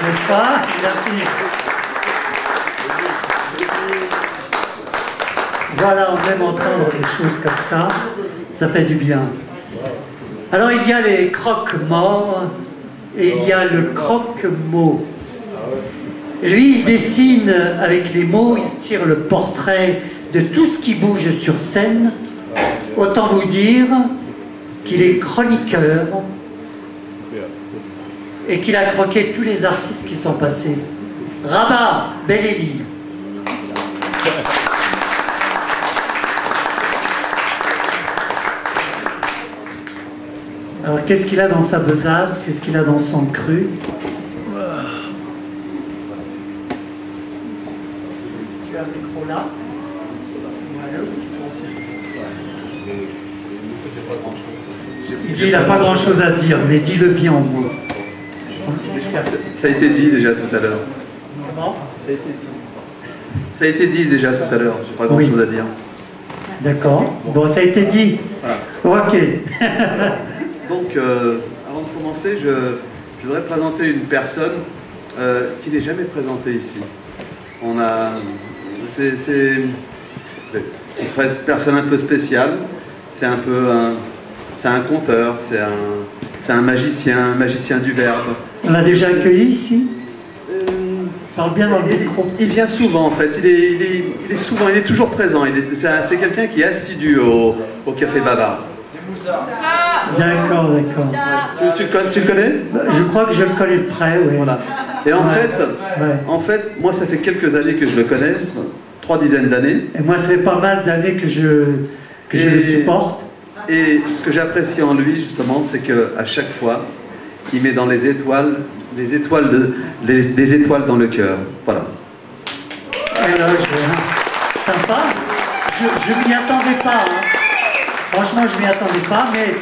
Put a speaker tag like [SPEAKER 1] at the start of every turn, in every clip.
[SPEAKER 1] N'est-ce pas? Merci. Voilà, on aime entendre des choses comme ça fait du bien. Alors il y a les croque-morts et il y a le croque-mot. Lui, il dessine avec les mots, il tire le portrait de tout ce qui bouge sur scène. Autant vous dire qu'il est chroniqueur et qu'il a croqué tous les artistes qui sont passés. Rabat Bellelli. Alors qu'est-ce qu'il a dans sa besace? Qu'est-ce qu'il a dans son cru? Tu as le micro là. Il dit il n'a pas grand-chose à dire, mais dis-le bien en mots.
[SPEAKER 2] Ça a été dit déjà tout à l'heure.
[SPEAKER 1] Comment?
[SPEAKER 2] Ça a été dit déjà tout à l'heure, j'ai pas grand-chose à dire.
[SPEAKER 1] D'accord. Bon, ça a été dit. Voilà. Ok.
[SPEAKER 2] Donc, avant de commencer, je voudrais présenter une personne qui n'est jamais présentée ici. C'est une personne un peu spéciale. C'est un conteur, c'est un magicien du verbe.
[SPEAKER 1] On l'a déjà accueilli ici? Parle bien dans le micro.
[SPEAKER 2] Il vient souvent en fait, il est toujours présent. C'est quelqu'un qui est assidu au Café Bavard.
[SPEAKER 1] D'accord.
[SPEAKER 2] Tu le connais?
[SPEAKER 1] Je crois que je le connais de près, oui.
[SPEAKER 2] Voilà. Et en fait, moi ça fait quelques années que je le connais, 3 dizaines d'années.
[SPEAKER 1] Et moi ça fait pas mal d'années que je le supporte.
[SPEAKER 2] Et ce que j'apprécie en lui justement, c'est qu'à chaque fois, il met dans les étoiles dans le cœur. Voilà.
[SPEAKER 1] Sympa. Je m'y attendais pas. Franchement, je m'y attendais pas, mais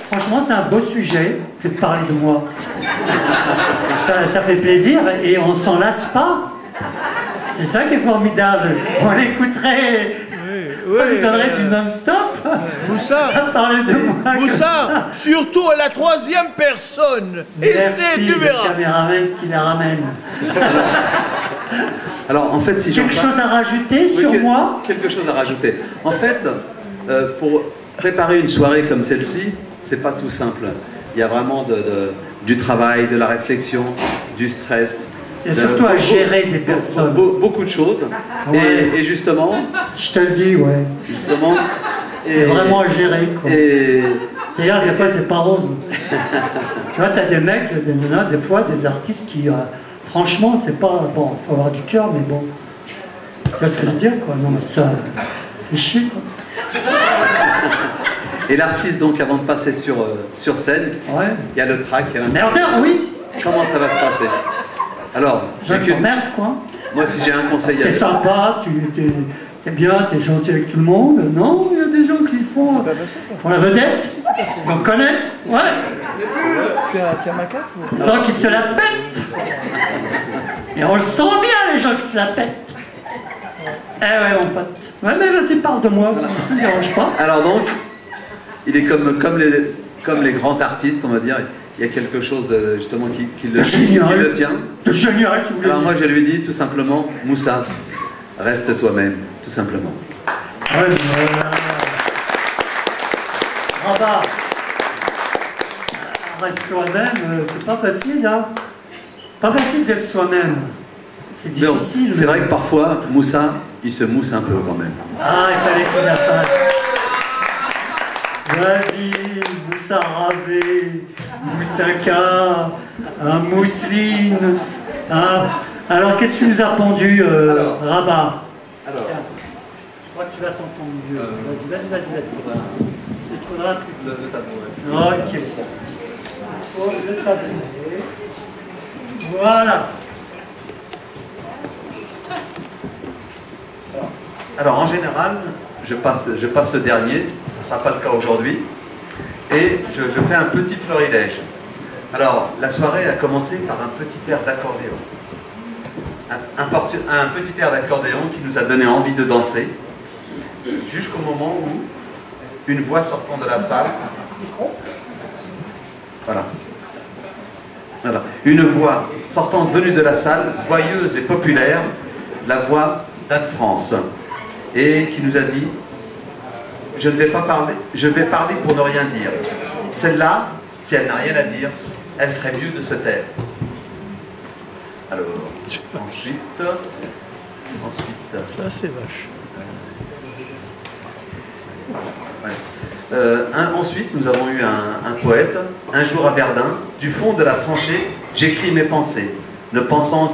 [SPEAKER 1] franchement, c'est un beau sujet que de parler de moi. Ça fait plaisir et on s'en lasse pas. C'est ça qui est formidable. On l'écouterait, on lui donnerait du non-stop.
[SPEAKER 3] Moussa,
[SPEAKER 1] à parler de moi.
[SPEAKER 3] Moussa, surtout à la 3e personne.
[SPEAKER 1] Merci,
[SPEAKER 3] tu verras.
[SPEAKER 1] Le caméraman qui la ramène.
[SPEAKER 2] Alors en fait, si
[SPEAKER 1] quelque chose à rajouter sur moi?
[SPEAKER 2] Quelque chose à rajouter. En fait, pour préparer une soirée comme celle-ci, c'est pas tout simple. Il y a vraiment du travail, de la réflexion, du stress.
[SPEAKER 1] Et surtout à gérer des personnes.
[SPEAKER 2] Beaucoup de choses.
[SPEAKER 1] Ouais.
[SPEAKER 2] Et justement...
[SPEAKER 1] Je te le dis, ouais.
[SPEAKER 2] Justement...
[SPEAKER 1] Et vraiment à gérer, quoi. D'ailleurs, des fois, c'est pas rose. Tu vois, t'as des mecs, des nanas, des fois, des artistes qui... franchement, c'est pas... Bon, il faut avoir du cœur, mais bon... Tu vois ce que je veux dire, quoi? Non, mais ça... fait chier, quoi.
[SPEAKER 2] Et l'artiste, donc, avant de passer sur scène, il y a le track, il y a
[SPEAKER 1] merdeur, oui.
[SPEAKER 2] Comment ça va se passer? Alors,
[SPEAKER 1] merde, quoi.
[SPEAKER 2] Moi, si j'ai un conseil à
[SPEAKER 1] dire... T'es sympa, t'es bien, t'es gentil avec tout le monde. Non, il y a des gens qui font la vedette. J'en connais, ouais.
[SPEAKER 3] Tu as ma carte?
[SPEAKER 1] Les gens qui se la pètent. Et on le sent bien, les gens qui se la pètent. Eh ouais, mon pote. Ouais, mais vas-y, parle de moi, ça ne me dérange pas.
[SPEAKER 2] Alors donc, il est comme les grands artistes, on va dire. Il y a quelque chose de, justement qui le tient.
[SPEAKER 1] De génial, tu voulais dire.
[SPEAKER 2] Alors moi, je lui dis tout simplement, Moussa, reste toi-même, tout simplement.
[SPEAKER 1] Ouais, Rabat, reste toi-même, c'est pas facile, hein. Pas facile d'être soi-même. C'est difficile.
[SPEAKER 2] C'est vrai que parfois, Moussa, il se mousse un peu quand même.
[SPEAKER 1] Ah, il fallait qu'il la fasse. Vas-y, Moussa rasé, Moussaka, un mousseline. Alors, qu'est-ce que tu nous as pondu, Rabat?
[SPEAKER 2] Alors,
[SPEAKER 1] je crois que tu vas t'entendre mieux. Vas-y. Il te faudra plus.
[SPEAKER 2] Le tabouret.
[SPEAKER 1] Ok. Le tabouret. Voilà.
[SPEAKER 2] Alors, en général, je passe le dernier, ce ne sera pas le cas aujourd'hui, et je fais un petit florilège. Alors, la soirée a commencé par un petit air d'accordéon. Un petit air d'accordéon qui nous a donné envie de danser, jusqu'au moment où une voix sortant de la salle... Voilà. une voix sortante venue de la salle, joyeuse et populaire, la voix d'Anne-France, et qui nous a dit « Je ne vais pas parler, je vais parler pour ne rien dire. Celle-là, si elle n'a rien à dire, elle ferait mieux de se taire. » Alors, ensuite...
[SPEAKER 3] Ça, c'est vache.
[SPEAKER 2] Ouais. Ensuite, nous avons eu un poète, un jour à Verdun, du fond de la tranchée, j'écris mes pensées, ne pensant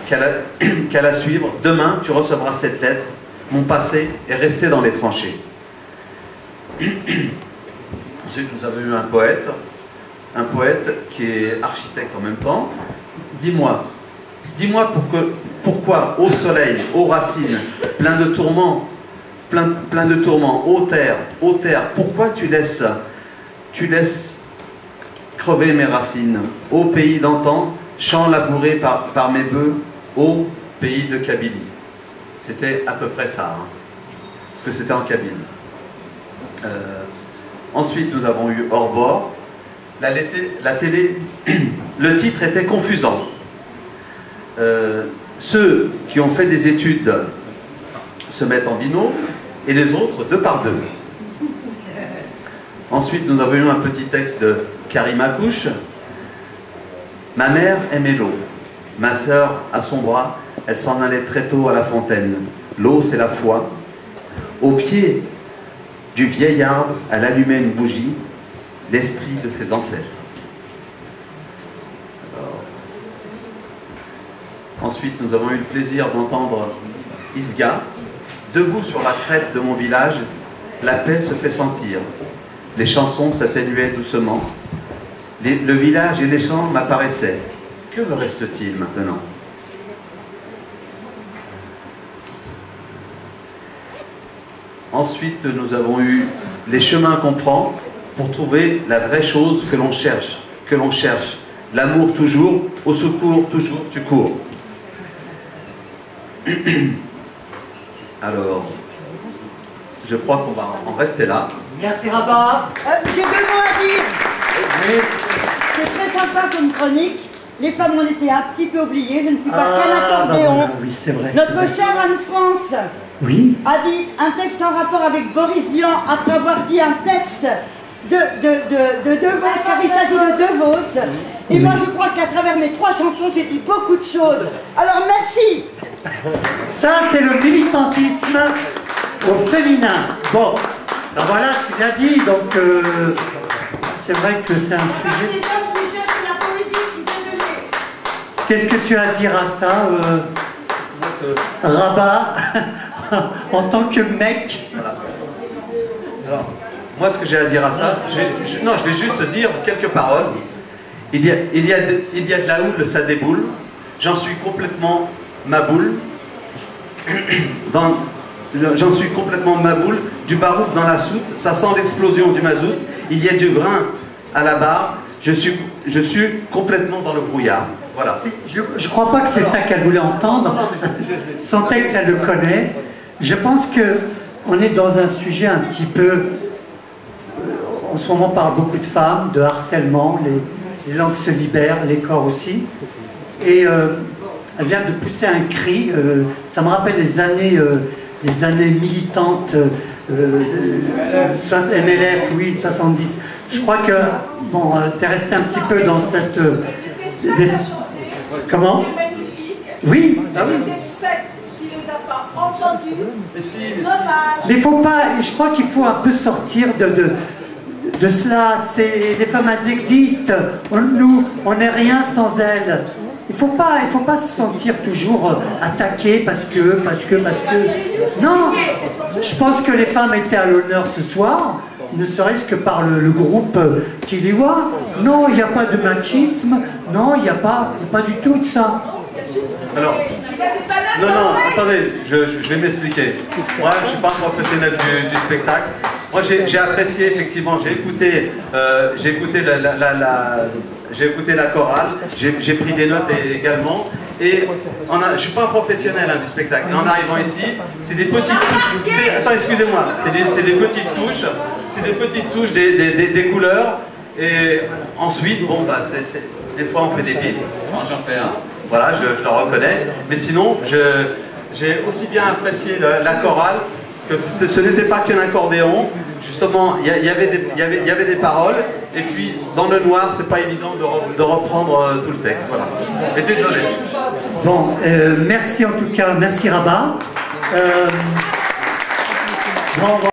[SPEAKER 2] qu'à la suivre. Demain, tu recevras cette lettre, mon passé est resté dans les tranchées. Ensuite, nous avons eu un poète qui est architecte en même temps. Dis-moi pourquoi, ô soleil, ô racines, plein de tourments, ô terre, pourquoi tu laisses crever mes racines, ô pays d'antan, champ labouré par mes bœufs, ô pays de Kabylie. C'était à peu près ça, hein, parce que c'était en Kabylie. Ensuite, nous avons eu Hors bord. La télé, le titre était confusant. Ceux qui ont fait des études se mettent en binôme et les autres deux par deux. Ensuite, nous avons eu un petit texte de Karim Akouche. Ma mère aimait l'eau. Ma sœur, à son bras, elle s'en allait très tôt à la fontaine. L'eau, c'est la foi. Au pied du vieil arbre, elle allumait une bougie, l'esprit de ses ancêtres. Ensuite, nous avons eu le plaisir d'entendre Isga. Debout sur la crête de mon village, la paix se fait sentir. Les chansons s'atténuaient doucement. Le village et les champs m'apparaissaient. Que me reste-t-il maintenant? Ensuite, nous avons eu les chemins qu'on prend pour trouver la vraie chose que l'on cherche. L'amour toujours, au secours toujours, tu cours. Alors, je crois qu'on va en rester là.
[SPEAKER 1] Merci Rabat.
[SPEAKER 4] J'ai 2 mots à dire.
[SPEAKER 1] Oui.
[SPEAKER 4] C'est très sympa comme chronique. Les femmes ont été un petit peu oubliées. Je ne suis pas qu'un accordéon.
[SPEAKER 1] Voilà, oui, c'est vrai.
[SPEAKER 4] Notre chère Anne-France
[SPEAKER 1] oui.
[SPEAKER 4] a dit un texte en rapport avec Boris Vian après avoir dit un texte de De Vos, car il s'agit de De Vos. Et moi, je crois qu'à travers mes 3 chansons, j'ai dit beaucoup de choses. Alors, merci.
[SPEAKER 1] Ça, c'est le militantisme au féminin. Bon, ben voilà, tu l'as dit, donc c'est vrai que c'est un sujet. Qu'est-ce que tu as à dire à ça, Rabat, en tant que mec?
[SPEAKER 2] Voilà. Alors, moi, ce que j'ai à dire à ça, je vais juste dire quelques paroles. Il y a de la houle, ça déboule. J'en suis complètement ma boule. J'en suis complètement ma boule. Du barouf dans la soute, ça sent l'explosion du mazout. Il y a du grain à la barre. Je suis complètement dans le brouillard. Voilà.
[SPEAKER 1] Je ne crois pas que c'est ça qu'elle voulait entendre. Son texte, elle le connaît. Je pense qu'on est dans un sujet un petit peu... En ce moment, on parle beaucoup de femmes, de harcèlement, les langues se libèrent, les corps aussi. Et elle vient de pousser un cri. Ça me rappelle les années militantes, MLF, oui, 70. Je crois que, bon, tu es resté un petit peu dans cette... Comment? Oui, ah oui. Mais il faut pas, je crois qu'il faut un peu sortir de cela. Les femmes, elles existent. Nous, on n'est rien sans elles. Il faut pas se sentir toujours attaqué parce que. Non, je pense que les femmes étaient à l'honneur ce soir, ne serait-ce que par le groupe Tiliwa. Non, il n'y a pas de machisme. Non, il n'y a pas du tout de ça.
[SPEAKER 2] Alors, non, attendez, je vais m'expliquer. Moi, je ne suis pas un professionnel du spectacle. Moi, j'ai apprécié, effectivement, j'ai écouté la chorale, j'ai pris des notes également. Et je ne suis pas un professionnel du spectacle. Et en arrivant ici, c'est des petites touches. Attends, excusez-moi, c'est des petites touches, des couleurs. Et ensuite, bon, bah, des fois on fait des bides, quand j'en fais un, voilà, je le reconnais, mais sinon j'ai aussi bien apprécié la chorale, que ce n'était pas qu'un accordéon, justement il y avait des paroles, et puis dans le noir c'est pas évident de reprendre tout le texte, voilà. Et désolé.
[SPEAKER 1] Bon, merci en tout cas, merci Rabat.